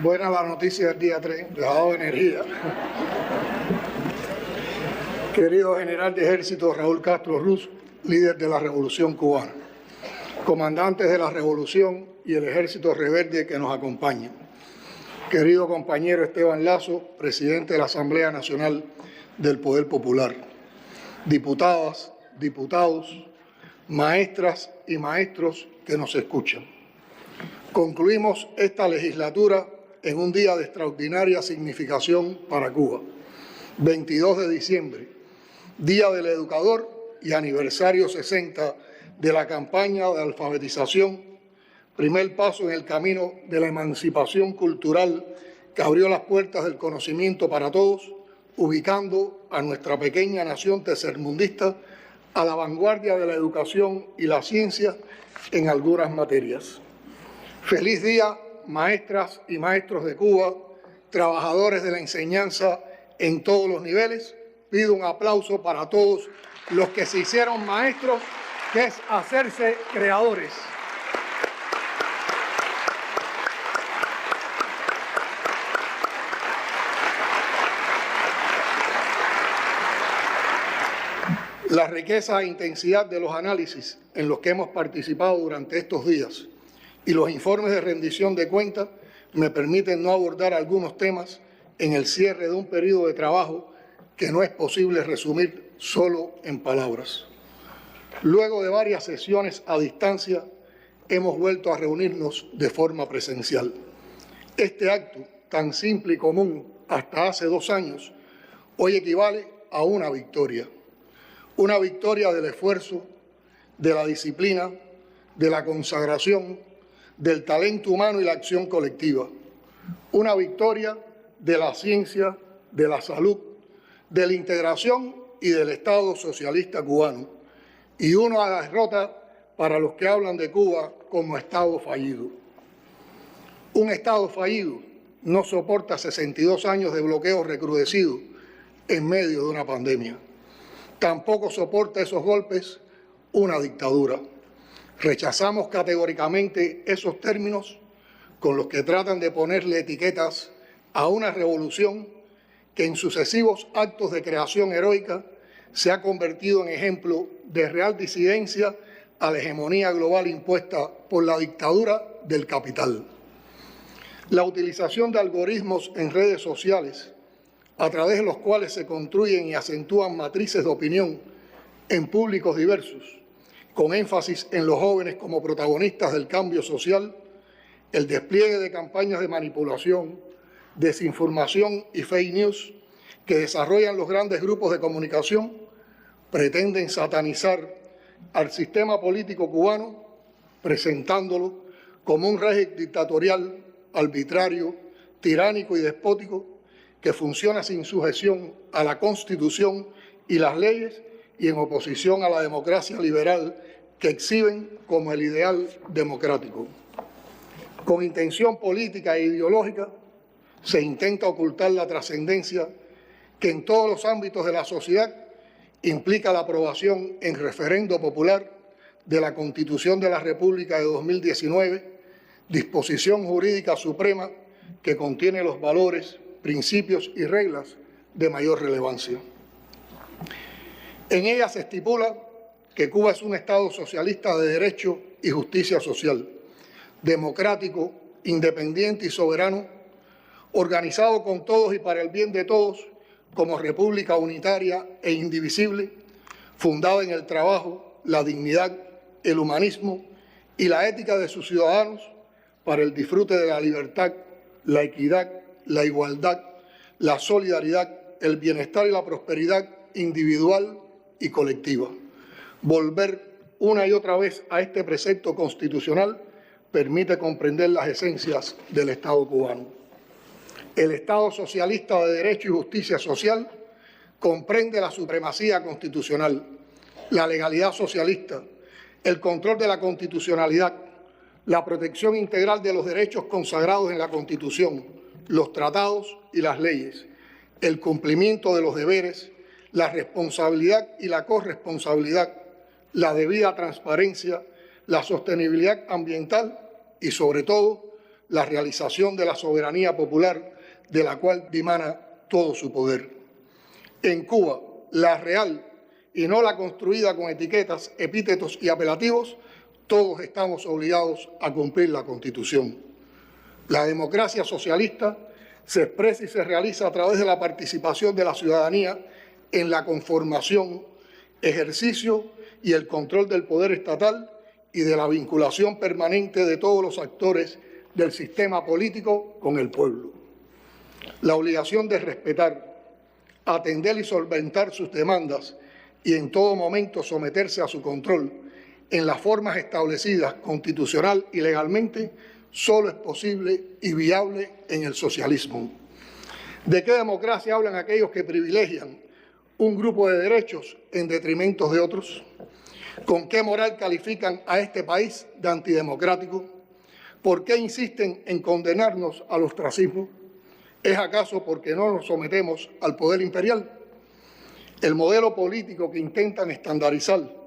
Buena la noticia del día 3, les ha dado energía. Querido general de ejército Raúl Castro Ruz, líder de la Revolución Cubana, comandantes de la Revolución y el Ejército Rebelde que nos acompañan, querido compañero Esteban Lazo, presidente de la Asamblea Nacional del Poder Popular, diputadas, diputados, maestras y maestros que nos escuchan. Concluimos esta legislatura en un día de extraordinaria significación para Cuba, 22 de diciembre, Día del Educador y aniversario 60 de la campaña de alfabetización, primer paso en el camino de la emancipación cultural que abrió las puertas del conocimiento para todos, ubicando a nuestra pequeña nación tercermundista a la vanguardia de la educación y la ciencia en algunas materias. Feliz día, maestras y maestros de Cuba, trabajadores de la enseñanza en todos los niveles. Pido un aplauso para todos los que se hicieron maestros, que es hacerse creadores. La riqueza e intensidad de los análisis en los que hemos participado durante estos días y los informes de rendición de cuentas me permiten no abordar algunos temas en el cierre de un periodo de trabajo que no es posible resumir solo en palabras. Luego de varias sesiones a distancia, hemos vuelto a reunirnos de forma presencial. Este acto, tan simple y común hasta hace 2 años, hoy equivale a una victoria del esfuerzo, de la disciplina, de la consagración, del talento humano y la acción colectiva. Una victoria de la ciencia, de la salud, de la integración y del Estado socialista cubano. Y una derrota para los que hablan de Cuba como Estado fallido. Un Estado fallido no soporta 62 años de bloqueo recrudecido en medio de una pandemia. Tampoco soporta esos golpes una dictadura. Rechazamos categóricamente esos términos con los que tratan de ponerle etiquetas a una revolución que en sucesivos actos de creación heroica se ha convertido en ejemplo de real disidencia a la hegemonía global impuesta por la dictadura del capital. La utilización de algoritmos en redes sociales, a través de los cuales se construyen y acentúan matrices de opinión en públicos diversos, con énfasis en los jóvenes como protagonistas del cambio social, el despliegue de campañas de manipulación, desinformación y fake news que desarrollan los grandes grupos de comunicación, pretenden satanizar al sistema político cubano, presentándolo como un régimen dictatorial, arbitrario, tiránico y despótico, que funciona sin sujeción a la Constitución y las leyes y en oposición a la democracia liberal que exhiben como el ideal democrático. Con intención política e ideológica se intenta ocultar la trascendencia que en todos los ámbitos de la sociedad implica la aprobación en referendo popular de la Constitución de la República de 2019, disposición jurídica suprema que contiene los valores, principios y reglas de mayor relevancia. En ella se estipula que Cuba es un Estado socialista de derecho y justicia social, democrático, independiente y soberano, organizado con todos y para el bien de todos, como república unitaria e indivisible, fundada en el trabajo, la dignidad, el humanismo y la ética de sus ciudadanos para el disfrute de la libertad, la equidad, la igualdad, la solidaridad, el bienestar y la prosperidad individual y colectiva. Volver una y otra vez a este precepto constitucional permite comprender las esencias del Estado cubano. El Estado socialista de derecho y justicia social comprende la supremacía constitucional, la legalidad socialista, el control de la constitucionalidad, la protección integral de los derechos consagrados en la Constitución, los tratados y las leyes, el cumplimiento de los deberes, la responsabilidad y la corresponsabilidad, la debida transparencia, la sostenibilidad ambiental y, sobre todo, la realización de la soberanía popular de la cual dimana todo su poder. En Cuba, la real y no la construida con etiquetas, epítetos y apelativos, todos estamos obligados a cumplir la Constitución. La democracia socialista se expresa y se realiza a través de la participación de la ciudadanía en la conformación, ejercicio y el control del poder estatal y de la vinculación permanente de todos los actores del sistema político con el pueblo. La obligación de respetar, atender y solventar sus demandas y en todo momento someterse a su control en las formas establecidas constitucional y legalmente solo es posible y viable en el socialismo. ¿De qué democracia hablan aquellos que privilegian un grupo de derechos en detrimento de otros? ¿Con qué moral califican a este país de antidemocrático? ¿Por qué insisten en condenarnos al ostracismo? ¿Es acaso porque no nos sometemos al poder imperial? El modelo político que intentan estandarizar,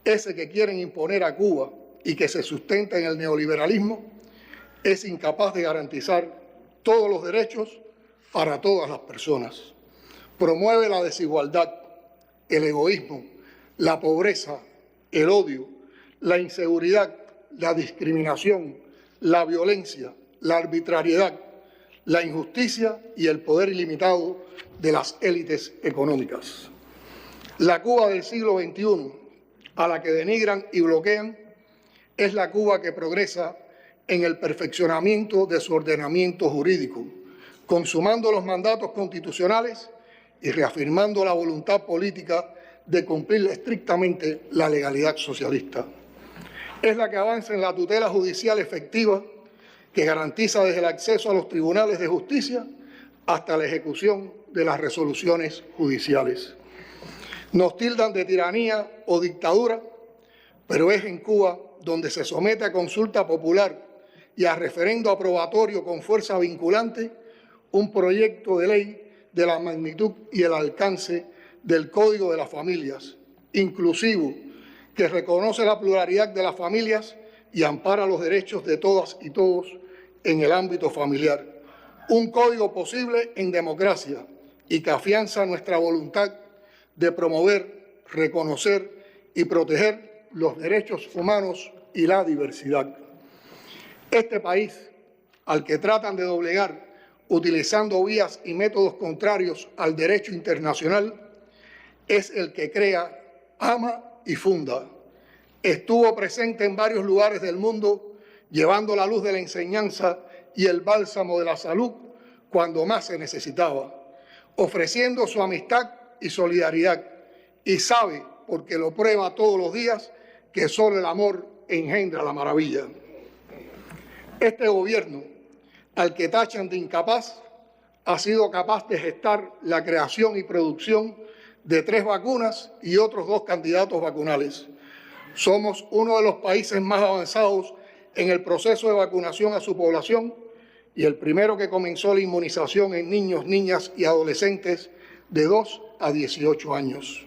ese que quieren imponer a Cuba y que se sustenta en el neoliberalismo, es incapaz de garantizar todos los derechos para todas las personas. Promueve la desigualdad, el egoísmo, la pobreza, el odio, la inseguridad, la discriminación, la violencia, la arbitrariedad, la injusticia y el poder ilimitado de las élites económicas. La Cuba del siglo XXI, a la que denigran y bloquean, es la Cuba que progresa en el perfeccionamiento de su ordenamiento jurídico, consumando los mandatos constitucionales y reafirmando la voluntad política de cumplir estrictamente la legalidad socialista. Es la que avanza en la tutela judicial efectiva que garantiza desde el acceso a los tribunales de justicia hasta la ejecución de las resoluciones judiciales. Nos tildan de tiranía o dictadura, pero es en Cuba donde se somete a consulta popular y a referendo aprobatorio con fuerza vinculante un proyecto de ley de la magnitud y el alcance del Código de las Familias, inclusivo, que reconoce la pluralidad de las familias y ampara los derechos de todas y todos en el ámbito familiar. Un código posible en democracia y que afianza nuestra voluntad de promover, reconocer y proteger los derechos humanos y la diversidad. Este país, al que tratan de doblegar utilizando vías y métodos contrarios al derecho internacional, es el que crea, ama y funda. Estuvo presente en varios lugares del mundo, llevando la luz de la enseñanza y el bálsamo de la salud cuando más se necesitaba, ofreciendo su amistad y solidaridad, y sabe, porque lo prueba todos los días, que solo el amor engendra la maravilla. Este gobierno, al que tachan de incapaz, ha sido capaz de gestar la creación y producción de 3 vacunas y otros 2 candidatos vacunales. Somos uno de los países más avanzados en el proceso de vacunación a su población y el primero que comenzó la inmunización en niños, niñas y adolescentes de 2 a 18 años.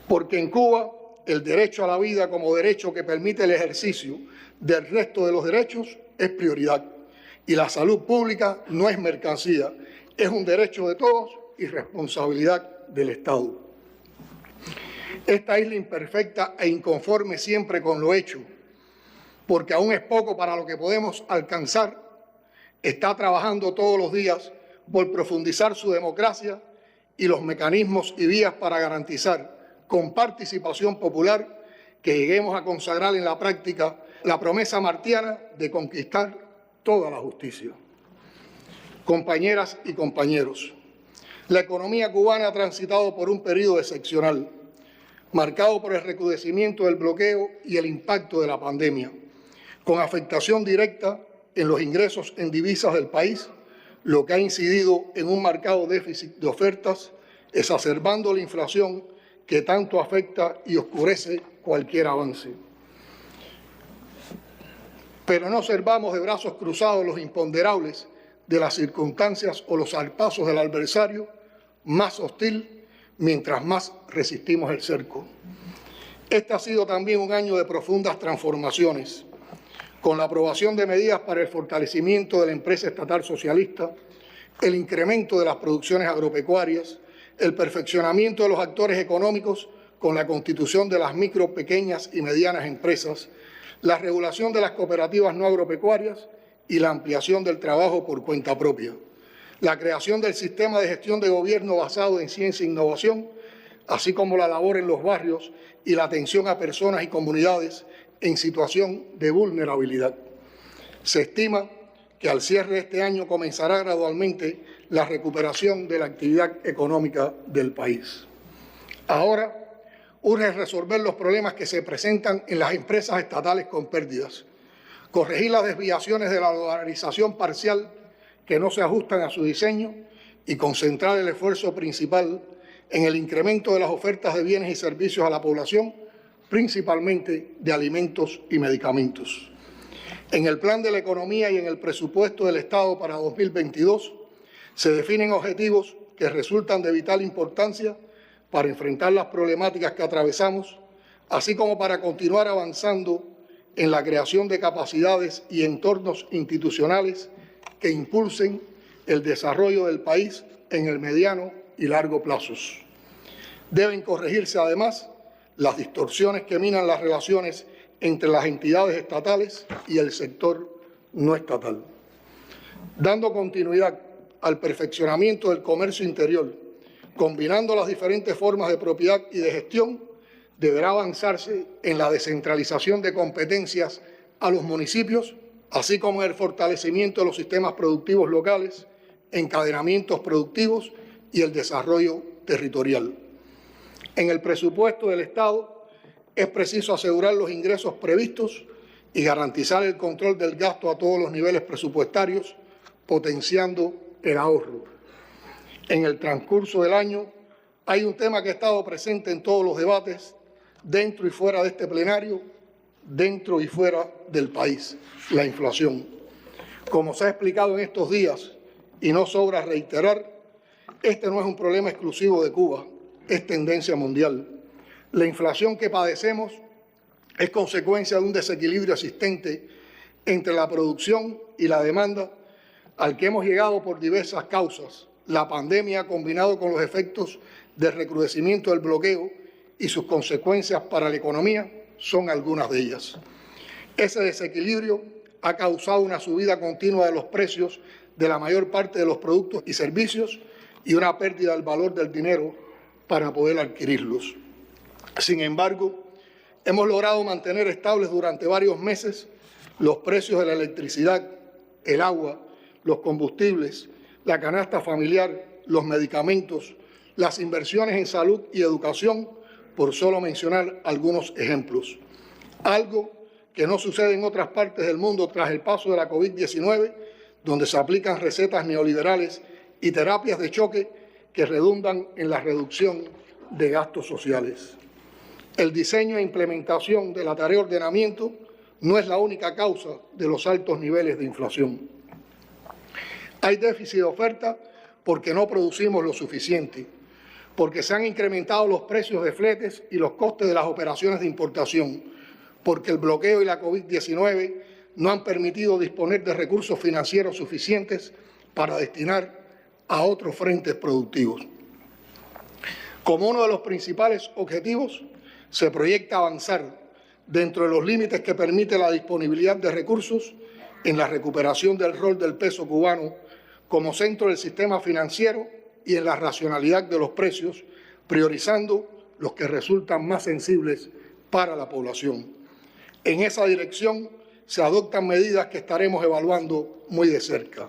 Porque en Cuba el derecho a la vida como derecho que permite el ejercicio del resto de los derechos es prioridad y la salud pública no es mercancía, es un derecho de todos y responsabilidad del Estado. Esta isla imperfecta e inconforme siempre con lo hecho, porque aún es poco para lo que podemos alcanzar, está trabajando todos los días por profundizar su democracia y los mecanismos y vías para garantizar con participación popular que lleguemos a consagrar en la práctica la promesa martiana de conquistar toda la justicia. Compañeras y compañeros, la economía cubana ha transitado por un periodo excepcional, marcado por el recrudecimiento del bloqueo y el impacto de la pandemia, con afectación directa en los ingresos en divisas del país, lo que ha incidido en un marcado déficit de ofertas, exacerbando la inflación que tanto afecta y oscurece cualquier avance. pero no observamos de brazos cruzados los imponderables de las circunstancias o los zarpazos del adversario más hostil mientras más resistimos el cerco. Este ha sido también un año de profundas transformaciones, con la aprobación de medidas para el fortalecimiento de la empresa estatal socialista, el incremento de las producciones agropecuarias, el perfeccionamiento de los actores económicos con la constitución de las micro, pequeñas y medianas empresas, la regulación de las cooperativas no agropecuarias y la ampliación del trabajo por cuenta propia, la creación del sistema de gestión de gobierno basado en ciencia e innovación, así como la labor en los barrios y la atención a personas y comunidades en situación de vulnerabilidad. Se estima que al cierre de este año comenzará gradualmente la recuperación de la actividad económica del país. Ahora, urge resolver los problemas que se presentan en las empresas estatales con pérdidas, corregir las desviaciones de la dolarización parcial que no se ajustan a su diseño y concentrar el esfuerzo principal en el incremento de las ofertas de bienes y servicios a la población, principalmente de alimentos y medicamentos. En el plan de la economía y en el presupuesto del Estado para 2022 se definen objetivos que resultan de vital importancia para enfrentar las problemáticas que atravesamos, así como para continuar avanzando en la creación de capacidades y entornos institucionales que impulsen el desarrollo del país en el mediano y largo plazos. Deben corregirse además las distorsiones que minan las relaciones entre las entidades estatales y el sector no estatal. Dando continuidad al perfeccionamiento del comercio interior, combinando las diferentes formas de propiedad y de gestión, deberá avanzarse en la descentralización de competencias a los municipios, así como en el fortalecimiento de los sistemas productivos locales, encadenamientos productivos y el desarrollo territorial. En el presupuesto del Estado es preciso asegurar los ingresos previstos y garantizar el control del gasto a todos los niveles presupuestarios, potenciando el ahorro. En el transcurso del año hay un tema que ha estado presente en todos los debates, dentro y fuera de este plenario, dentro y fuera del país, la inflación. Como se ha explicado en estos días, y no sobra reiterar, este no es un problema exclusivo de Cuba, es tendencia mundial. La inflación que padecemos es consecuencia de un desequilibrio existente entre la producción y la demanda al que hemos llegado por diversas causas. La pandemia, combinado con los efectos del recrudecimiento del bloqueo y sus consecuencias para la economía, son algunas de ellas. Ese desequilibrio ha causado una subida continua de los precios de la mayor parte de los productos y servicios y una pérdida del valor del dinero para poder adquirirlos. Sin embargo, hemos logrado mantener estables durante varios meses los precios de la electricidad, el agua, los combustibles, la canasta familiar, los medicamentos, las inversiones en salud y educación, por solo mencionar algunos ejemplos. Algo que no sucede en otras partes del mundo tras el paso de la COVID-19, donde se aplican recetas neoliberales y terapias de choque que redundan en la reducción de gastos sociales. El diseño e implementación de la tarea de ordenamiento no es la única causa de los altos niveles de inflación. Hay déficit de oferta porque no producimos lo suficiente, porque se han incrementado los precios de fletes y los costes de las operaciones de importación, porque el bloqueo y la COVID-19 no han permitido disponer de recursos financieros suficientes para destinar a otros frentes productivos. Como uno de los principales objetivos, se proyecta avanzar dentro de los límites que permite la disponibilidad de recursos en la recuperación del rol del peso cubano como centro del sistema financiero y en la racionalidad de los precios, priorizando los que resultan más sensibles para la población. En esa dirección se adoptan medidas que estaremos evaluando muy de cerca.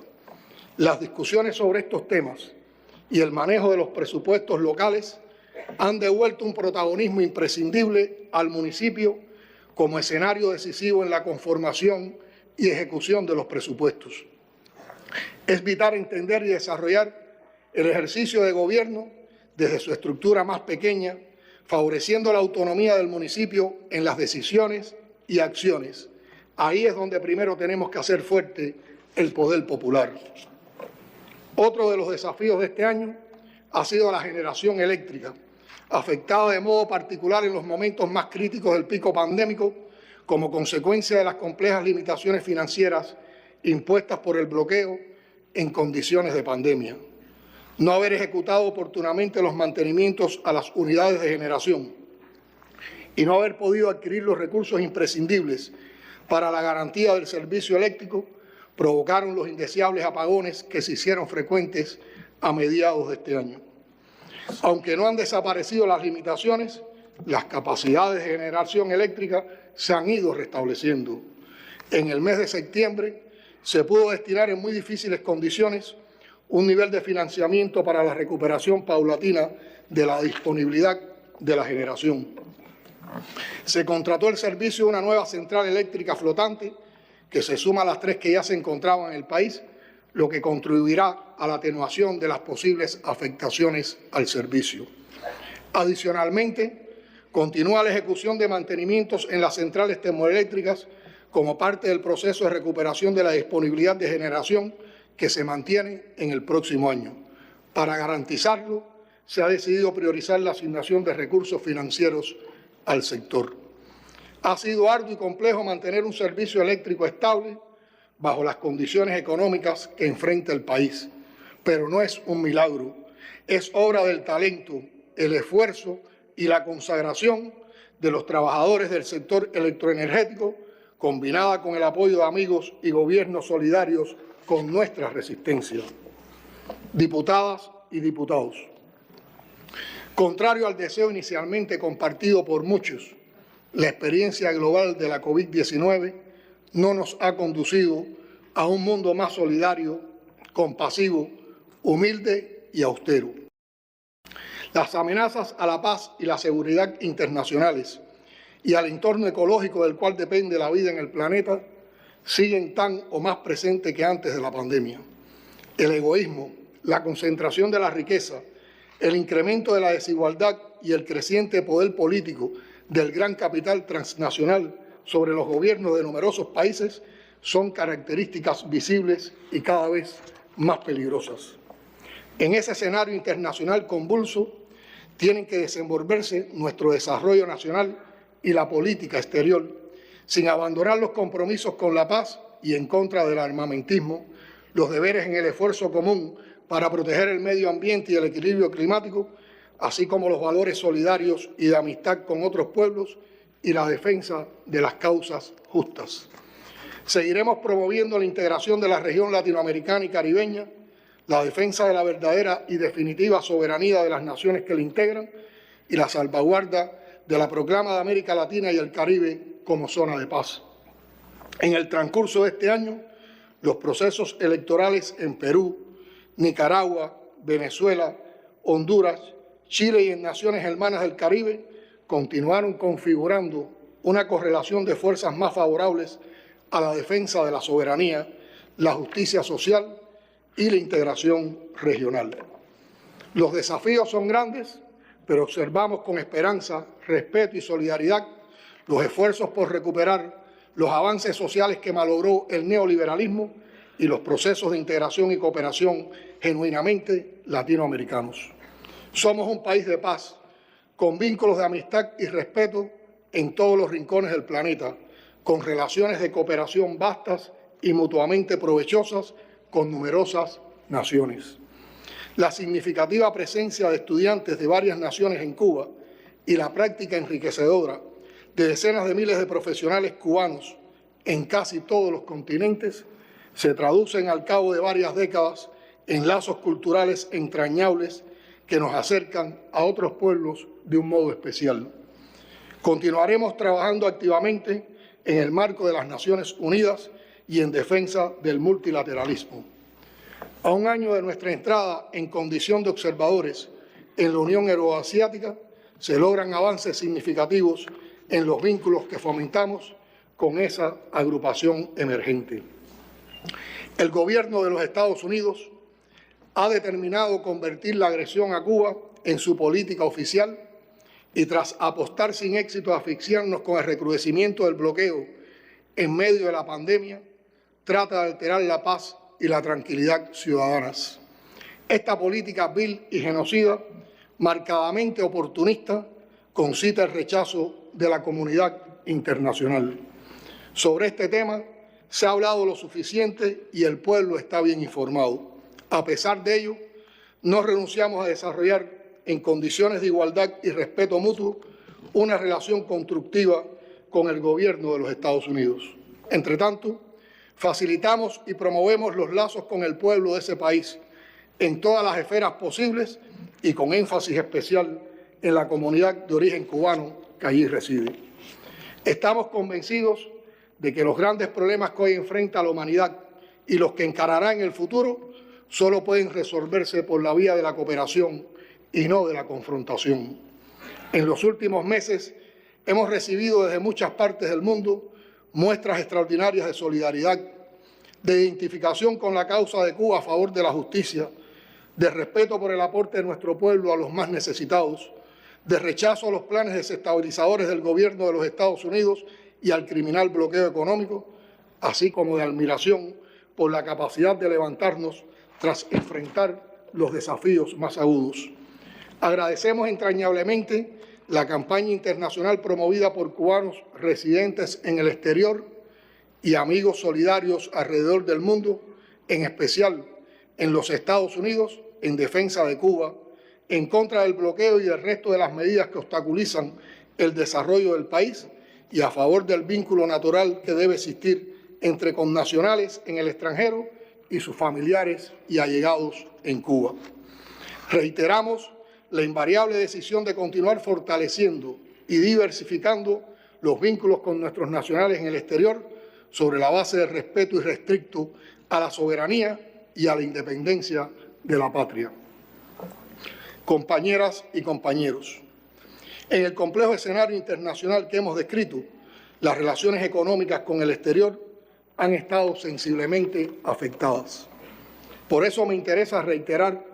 Las discusiones sobre estos temas y el manejo de los presupuestos locales han devuelto un protagonismo imprescindible al municipio como escenario decisivo en la conformación y ejecución de los presupuestos. Es vital entender y desarrollar el ejercicio de gobierno desde su estructura más pequeña, favoreciendo la autonomía del municipio en las decisiones y acciones, Ahí es donde primero tenemos que hacer fuerte el poder popular. Otro de los desafíos de este año ha sido la generación eléctrica, afectada de modo particular en los momentos más críticos del pico pandémico como consecuencia de las complejas limitaciones financieras impuestas por el bloqueo en condiciones de pandemia. No haber ejecutado oportunamente los mantenimientos a las unidades de generación y no haber podido adquirir los recursos imprescindibles para la garantía del servicio eléctrico provocaron los indeseables apagones que se hicieron frecuentes a mediados de este año. Aunque no han desaparecido las limitaciones, las capacidades de generación eléctrica se han ido restableciendo. En el mes de septiembre se pudo destinar en muy difíciles condiciones un nivel de financiamiento para la recuperación paulatina de la disponibilidad de la generación. Se contrató el servicio de una nueva central eléctrica flotante que se suma a las 3 que ya se encontraban en el país, lo que contribuirá a la atenuación de las posibles afectaciones al servicio. Adicionalmente, continúa la ejecución de mantenimientos en las centrales termoeléctricas como parte del proceso de recuperación de la disponibilidad de generación que se mantiene en el próximo año. Para garantizarlo, se ha decidido priorizar la asignación de recursos financieros al sector. Ha sido arduo y complejo mantener un servicio eléctrico estable bajo las condiciones económicas que enfrenta el país, pero no es un milagro, es obra del talento, el esfuerzo y la consagración de los trabajadores del sector electroenergético, combinada con el apoyo de amigos y gobiernos solidarios con nuestra resistencia. Diputadas y diputados, contrario al deseo inicialmente compartido por muchos, la experiencia global de la COVID-19 no nos ha conducido a un mundo más solidario, compasivo, humilde y austero. Las amenazas a la paz y la seguridad internacionales y al entorno ecológico del cual depende la vida en el planeta siguen tan o más presentes que antes de la pandemia. El egoísmo, la concentración de la riqueza, el incremento de la desigualdad y el creciente poder político del gran capital transnacional sobre los gobiernos de numerosos países son características visibles y cada vez más peligrosas. En ese escenario internacional convulso tienen que desenvolverse nuestro desarrollo nacional y la política exterior, sin abandonar los compromisos con la paz y en contra del armamentismo, los deberes en el esfuerzo común para proteger el medio ambiente y el equilibrio climático, así como los valores solidarios y de amistad con otros pueblos y la defensa de las causas justas. Seguiremos promoviendo la integración de la región latinoamericana y caribeña, la defensa de la verdadera y definitiva soberanía de las naciones que la integran y la salvaguarda de la proclama de América Latina y el Caribe como zona de paz. En el transcurso de este año, los procesos electorales en Perú, Nicaragua, Venezuela, Honduras, Chile y en naciones hermanas del Caribe continuaron configurando una correlación de fuerzas más favorables a la defensa de la soberanía, la justicia social y la integración regional. Los desafíos son grandes, pero observamos con esperanza, respeto y solidaridad los esfuerzos por recuperar los avances sociales que malogró el neoliberalismo y los procesos de integración y cooperación genuinamente latinoamericanos. Somos un país de paz, con vínculos de amistad y respeto en todos los rincones del planeta, con relaciones de cooperación vastas y mutuamente provechosas con numerosas naciones. La significativa presencia de estudiantes de varias naciones en Cuba y la práctica enriquecedora de decenas de miles de profesionales cubanos en casi todos los continentes se traducen al cabo de varias décadas en lazos culturales entrañables que nos acercan a otros pueblos de un modo especial. Continuaremos trabajando activamente en el marco de las Naciones Unidas y en defensa del multilateralismo. A un año de nuestra entrada en condición de observadores en la Unión Euroasiática, se logran avances significativos en los vínculos que fomentamos con esa agrupación emergente. El gobierno de los Estados Unidos ha determinado convertir la agresión a Cuba en su política oficial y tras apostar sin éxito a asfixiarnos con el recrudecimiento del bloqueo en medio de la pandemia, trata de alterar la paz y la tranquilidad ciudadanas. Esta política vil y genocida, marcadamente oportunista, concita el rechazo de la comunidad internacional. Sobre este tema se ha hablado lo suficiente y el pueblo está bien informado. A pesar de ello, no renunciamos a desarrollar en condiciones de igualdad y respeto mutuo una relación constructiva con el gobierno de los Estados Unidos. Entre tanto, facilitamos y promovemos los lazos con el pueblo de ese país en todas las esferas posibles y con énfasis especial en la comunidad de origen cubano que allí reside. Estamos convencidos de que los grandes problemas que hoy enfrenta la humanidad y los que encarará en el futuro solo pueden resolverse por la vía de la cooperación y no de la confrontación. En los últimos meses hemos recibido desde muchas partes del mundo muestras extraordinarias de solidaridad, de identificación con la causa de Cuba a favor de la justicia, de respeto por el aporte de nuestro pueblo a los más necesitados, de rechazo a los planes desestabilizadores del gobierno de los Estados Unidos y al criminal bloqueo económico, así como de admiración por la capacidad de levantarnos tras enfrentar los desafíos más agudos. Agradecemos entrañablemente la campaña internacional promovida por cubanos residentes en el exterior y amigos solidarios alrededor del mundo, en especial en los Estados Unidos, en defensa de Cuba, en contra del bloqueo y del resto de las medidas que obstaculizan el desarrollo del país y a favor del vínculo natural que debe existir entre connacionales en el extranjero y sus familiares y allegados en Cuba. Reiteramos la invariable decisión de continuar fortaleciendo y diversificando los vínculos con nuestros nacionales en el exterior sobre la base de respeto irrestricto a la soberanía y a la independencia de la patria. Compañeras y compañeros, en el complejo escenario internacional que hemos descrito, las relaciones económicas con el exterior han estado sensiblemente afectadas. Por eso me interesa reiterar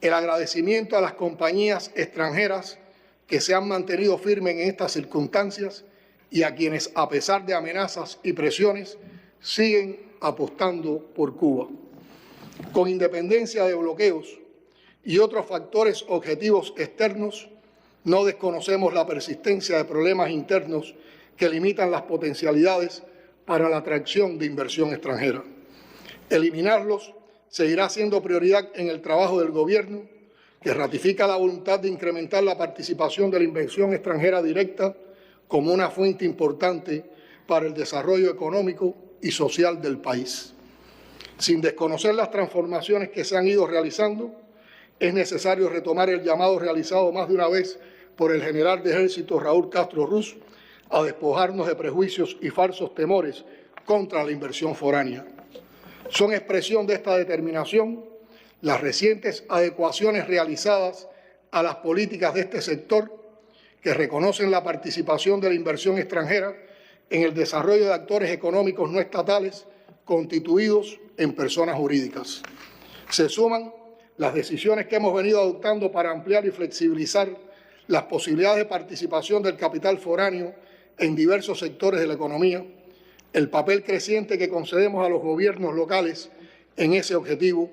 el agradecimiento a las compañías extranjeras que se han mantenido firmes en estas circunstancias y a quienes, a pesar de amenazas y presiones, siguen apostando por Cuba. Con independencia de bloqueos y otros factores objetivos externos, no desconocemos la persistencia de problemas internos que limitan las potencialidades para la atracción de inversión extranjera. Eliminarlos seguirá siendo prioridad en el trabajo del Gobierno, que ratifica la voluntad de incrementar la participación de la inversión extranjera directa como una fuente importante para el desarrollo económico y social del país. Sin desconocer las transformaciones que se han ido realizando, es necesario retomar el llamado realizado más de una vez por el general de ejército Raúl Castro Ruz a despojarnos de prejuicios y falsos temores contra la inversión foránea. Son expresión de esta determinación las recientes adecuaciones realizadas a las políticas de este sector que reconocen la participación de la inversión extranjera en el desarrollo de actores económicos no estatales constituidos en personas jurídicas. Se suman las decisiones que hemos venido adoptando para ampliar y flexibilizar las posibilidades de participación del capital foráneo en diversos sectores de la economía, el papel creciente que concedemos a los gobiernos locales en ese objetivo,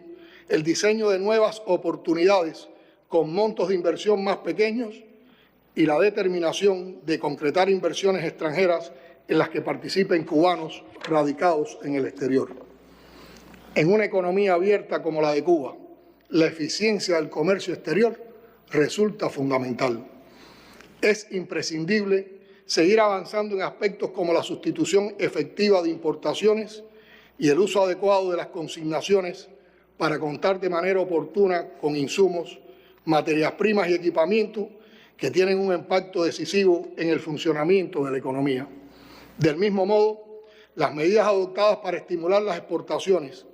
el diseño de nuevas oportunidades con montos de inversión más pequeños y la determinación de concretar inversiones extranjeras en las que participen cubanos radicados en el exterior. En una economía abierta como la de Cuba, la eficiencia del comercio exterior resulta fundamental. Es imprescindible seguir avanzando en aspectos como la sustitución efectiva de importaciones y el uso adecuado de las consignaciones para contar de manera oportuna con insumos, materias primas y equipamiento que tienen un impacto decisivo en el funcionamiento de la economía. Del mismo modo, las medidas adoptadas para estimular las exportaciones,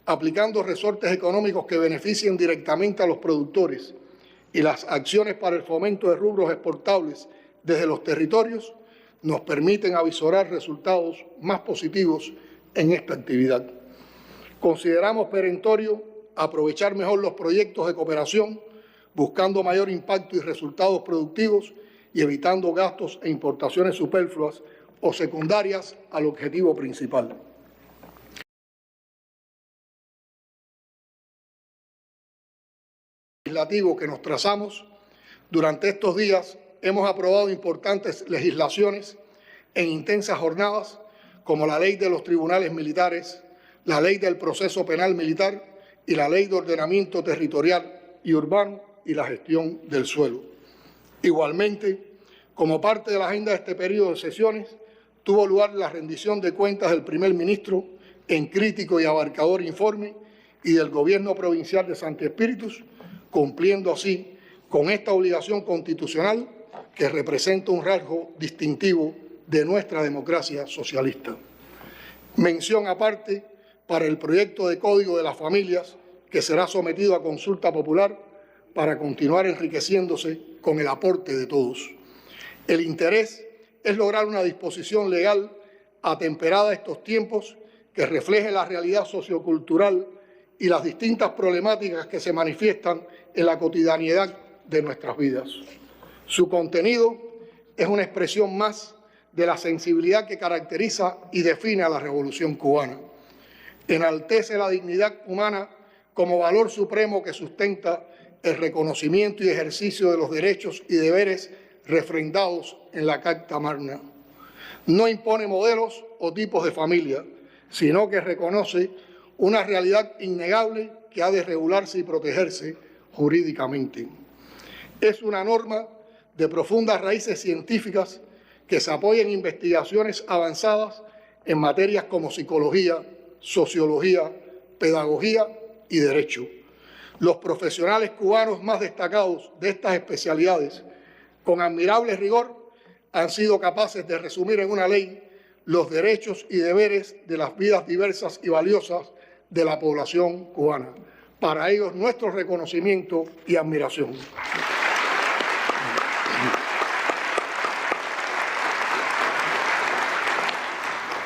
aplicando resortes económicos que beneficien directamente a los productores y las acciones para el fomento de rubros exportables desde los territorios, nos permiten avisorar resultados más positivos en esta actividad. Consideramos perentorio aprovechar mejor los proyectos de cooperación, buscando mayor impacto y resultados productivos y evitando gastos e importaciones superfluas o secundarias al objetivo principal. Legislativo que nos trazamos, durante estos días hemos aprobado importantes legislaciones en intensas jornadas, como la Ley de los Tribunales Militares, la Ley del Proceso Penal Militar y la Ley de Ordenamiento Territorial y Urbano y la Gestión del Suelo. Igualmente, como parte de la agenda de este periodo de sesiones, tuvo lugar la rendición de cuentas del primer ministro en crítico y abarcador informe y del Gobierno Provincial de Santi Espíritus, cumpliendo así con esta obligación constitucional que representa un rasgo distintivo de nuestra democracia socialista. Mención aparte para el proyecto de Código de las Familias que será sometido a consulta popular para continuar enriqueciéndose con el aporte de todos. El interés es lograr una disposición legal atemperada a estos tiempos que refleje la realidad sociocultural y las distintas problemáticas que se manifiestan en la cotidianidad de nuestras vidas. Su contenido es una expresión más de la sensibilidad que caracteriza y define a la Revolución cubana. Enaltece la dignidad humana como valor supremo que sustenta el reconocimiento y ejercicio de los derechos y deberes refrendados en la Carta Magna. No impone modelos o tipos de familia, sino que reconoce una realidad innegable que ha de regularse y protegerse jurídicamente. Es una norma de profundas raíces científicas que se apoya en investigaciones avanzadas en materias como psicología, sociología, pedagogía y derecho. Los profesionales cubanos más destacados de estas especialidades, con admirable rigor, han sido capaces de resumir en una ley los derechos y deberes de las vidas diversas y valiosas de la población cubana. Para ellos, nuestro reconocimiento y admiración.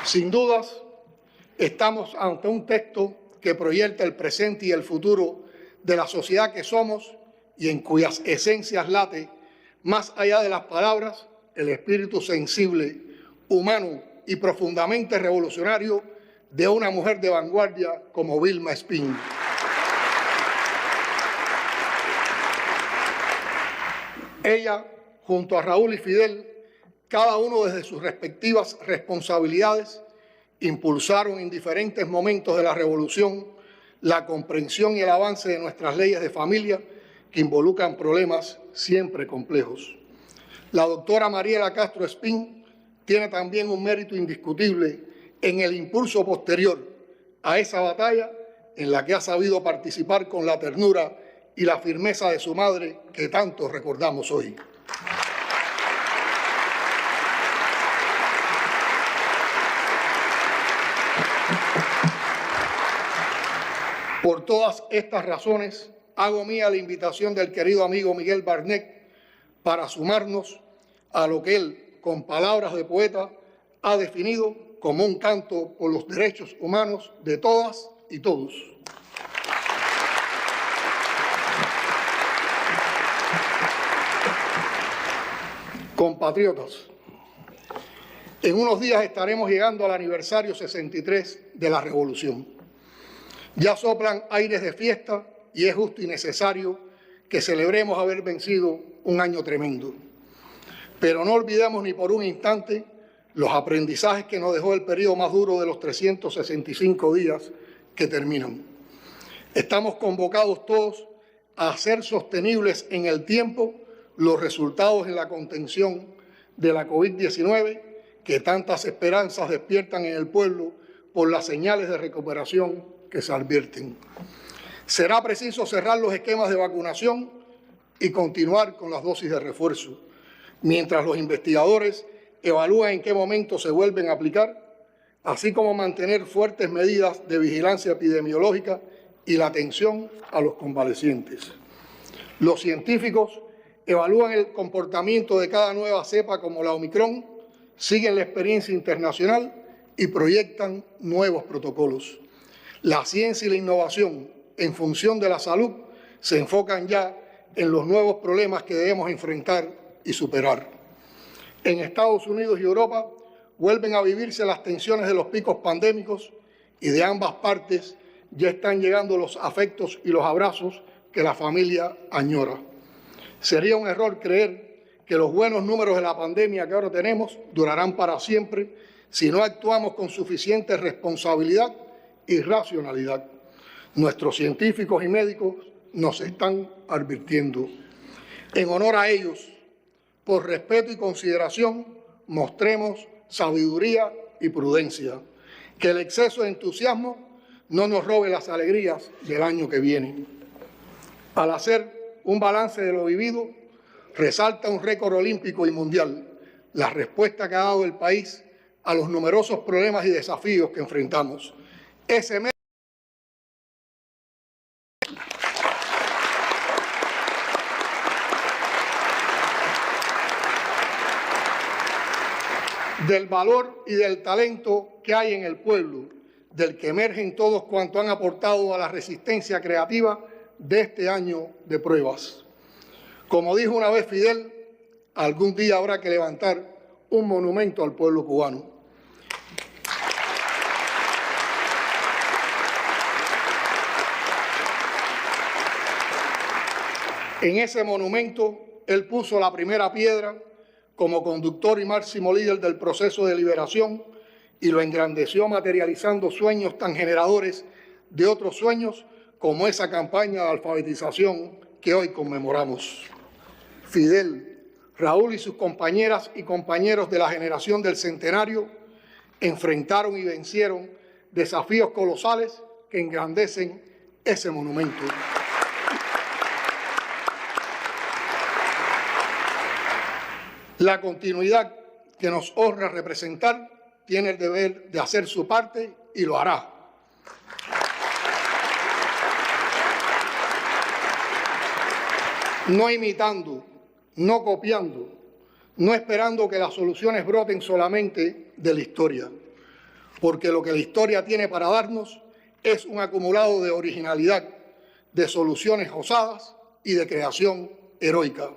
Sin dudas, estamos ante un texto que proyecta el presente y el futuro de la sociedad que somos y en cuyas esencias late, más allá de las palabras, el espíritu sensible, humano y profundamente revolucionario de una mujer de vanguardia como Vilma Espín. Ella, junto a Raúl y Fidel, cada uno desde sus respectivas responsabilidades, impulsaron en diferentes momentos de la revolución la comprensión y el avance de nuestras leyes de familia que involucran problemas siempre complejos. La doctora Mariela Castro Espín tiene también un mérito indiscutible en el impulso posterior a esa batalla en la que ha sabido participar con la ternura y la firmeza de su madre que tanto recordamos hoy. Por todas estas razones, hago mía la invitación del querido amigo Miguel Barnet para sumarnos a lo que él, con palabras de poeta, ha definido como un canto por los derechos humanos de todas y todos. Compatriotas, en unos días estaremos llegando al aniversario 63 de la Revolución. Ya soplan aires de fiesta y es justo y necesario que celebremos haber vencido un año tremendo. Pero no olvidemos ni por un instante los aprendizajes que nos dejó el periodo más duro de los 365 días que terminan. Estamos convocados todos a hacer sostenibles en el tiempo los resultados en la contención de la COVID-19 que tantas esperanzas despiertan en el pueblo por las señales de recuperación que se advierten. Será preciso cerrar los esquemas de vacunación y continuar con las dosis de refuerzo, mientras los investigadores evalúan en qué momento se vuelven a aplicar, así como mantener fuertes medidas de vigilancia epidemiológica y la atención a los convalecientes. Los científicos evalúan el comportamiento de cada nueva cepa como la Omicron, siguen la experiencia internacional y proyectan nuevos protocolos. La ciencia y la innovación, en función de la salud, se enfocan ya en los nuevos problemas que debemos enfrentar y superar. En Estados Unidos y Europa, vuelven a vivirse las tensiones de los picos pandémicos y de ambas partes ya están llegando los afectos y los abrazos que la familia añora. Sería un error creer que los buenos números de la pandemia que ahora tenemos durarán para siempre si no actuamos con suficiente responsabilidad y racionalidad. Nuestros científicos y médicos nos están advirtiendo. En honor a ellos, por respeto y consideración, mostremos sabiduría y prudencia. Que el exceso de entusiasmo no nos robe las alegrías del año que viene. Al hacer un balance de lo vivido, resalta un récord olímpico y mundial, la respuesta que ha dado el país a los numerosos problemas y desafíos que enfrentamos. Ese mes del valor y del talento que hay en el pueblo, del que emergen todos cuantos han aportado a la resistencia creativa de este año de pruebas. Como dijo una vez Fidel, algún día habrá que levantar un monumento al pueblo cubano. En ese monumento, él puso la primera piedra como conductor y máximo líder del proceso de liberación y lo engrandeció materializando sueños tan generadores de otros sueños como esa campaña de alfabetización que hoy conmemoramos. Fidel, Raúl y sus compañeras y compañeros de la generación del centenario enfrentaron y vencieron desafíos colosales que engrandecen ese monumento. La continuidad que nos honra representar tiene el deber de hacer su parte y lo hará. No imitando, no copiando, no esperando que las soluciones broten solamente de la historia, porque lo que la historia tiene para darnos es un acumulado de originalidad, de soluciones osadas y de creación heroica.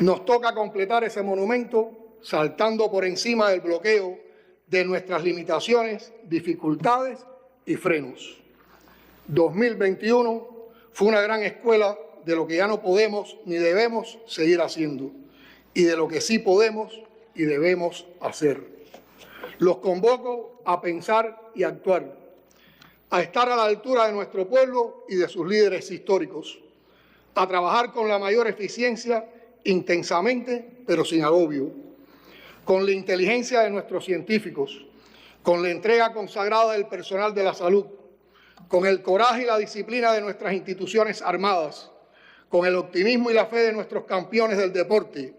Nos toca completar ese monumento saltando por encima del bloqueo de nuestras limitaciones, dificultades y frenos. 2021 fue una gran escuela de lo que ya no podemos ni debemos seguir haciendo y de lo que sí podemos y debemos hacer. Los convoco a pensar y actuar, a estar a la altura de nuestro pueblo y de sus líderes históricos, a trabajar con la mayor eficiencia, intensamente, pero sin agobio, con la inteligencia de nuestros científicos, con la entrega consagrada del personal de la salud, con el coraje y la disciplina de nuestras instituciones armadas, con el optimismo y la fe de nuestros campeones del deporte,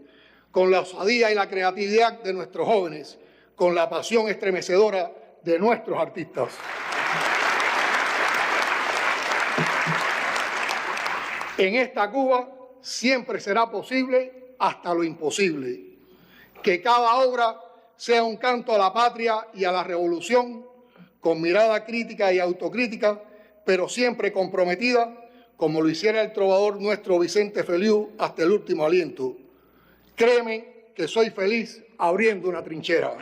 con la osadía y la creatividad de nuestros jóvenes, con la pasión estremecedora de nuestros artistas. En esta Cuba siempre será posible hasta lo imposible. Que cada obra sea un canto a la patria y a la revolución, con mirada crítica y autocrítica, pero siempre comprometida, como lo hiciera el trovador nuestro Vicente Feliú hasta el último aliento. Créeme que soy feliz abriendo una trinchera.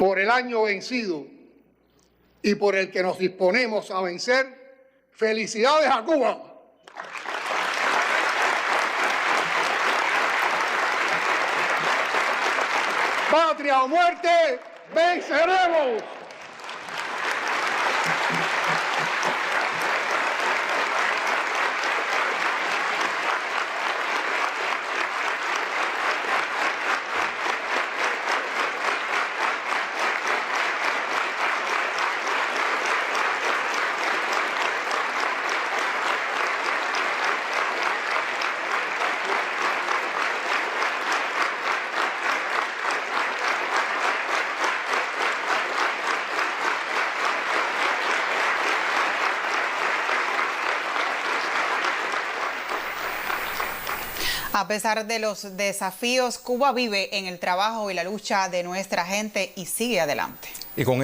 Por el año vencido y por el que nos disponemos a vencer, ¡felicidades a Cuba! ¡Patria o muerte, venceremos! A pesar de los desafíos, Cuba vive en el trabajo y la lucha de nuestra gente y sigue adelante. Y con